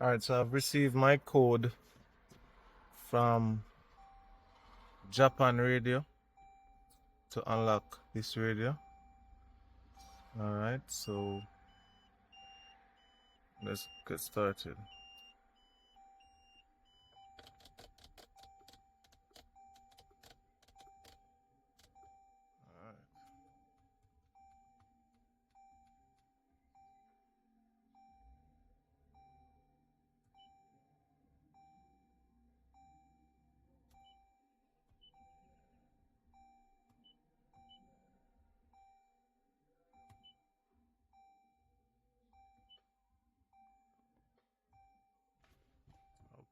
Alright, so I've received my code from Japan Radio to unlock this radio. Alright, so let's get started.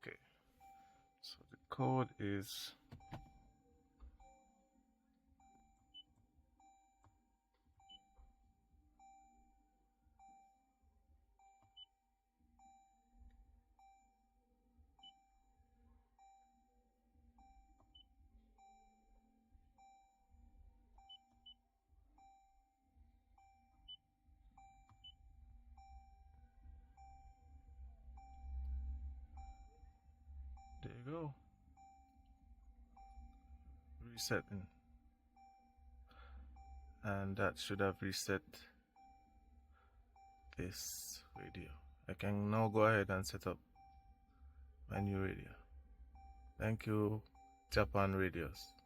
Okay, so the code is there you go. Resetting. And that should have reset this radio. I can now go ahead and set up my new radio. Thank you, Japan Radios.